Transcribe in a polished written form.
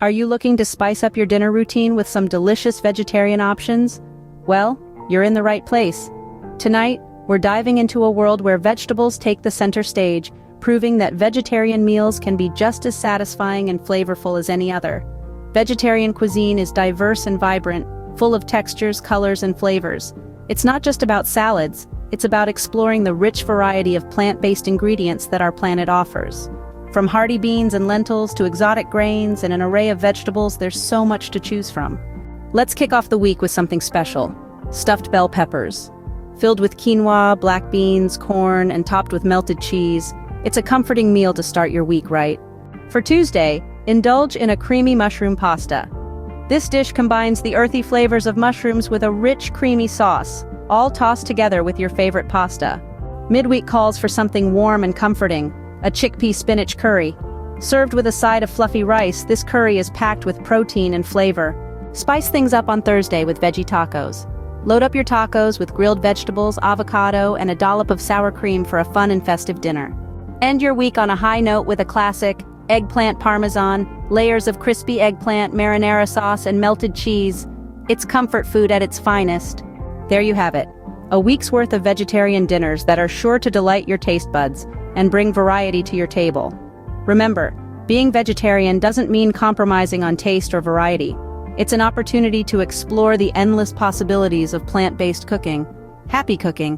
Are you looking to spice up your dinner routine with some delicious vegetarian options? Well, you're in the right place. Tonight, we're diving into a world where vegetables take the center stage, proving that vegetarian meals can be just as satisfying and flavorful as any other. Vegetarian cuisine is diverse and vibrant, full of textures, colors, and flavors. It's not just about salads, it's about exploring the rich variety of plant-based ingredients that our planet offers. From hearty beans and lentils to exotic grains and an array of vegetables, there's so much to choose from. Let's kick off the week with something special: stuffed bell peppers. Filled with quinoa, black beans, corn, and topped with melted cheese, it's a comforting meal to start your week right. For Tuesday, indulge in a creamy mushroom pasta. This dish combines the earthy flavors of mushrooms with a rich, creamy sauce, all tossed together with your favorite pasta. Midweek calls for something warm and comforting: a chickpea spinach curry. Served with a side of fluffy rice, this curry is packed with protein and flavor. Spice things up on Thursday with veggie tacos. Load up your tacos with grilled vegetables, avocado, and a dollop of sour cream for a fun and festive dinner. End your week on a high note with a classic: eggplant parmesan, layers of crispy eggplant, marinara sauce, and melted cheese. It's comfort food at its finest. There you have it, a week's worth of vegetarian dinners that are sure to delight your taste buds and bring variety to your table. Remember, being vegetarian doesn't mean compromising on taste or variety. It's an opportunity to explore the endless possibilities of plant-based cooking. Happy cooking!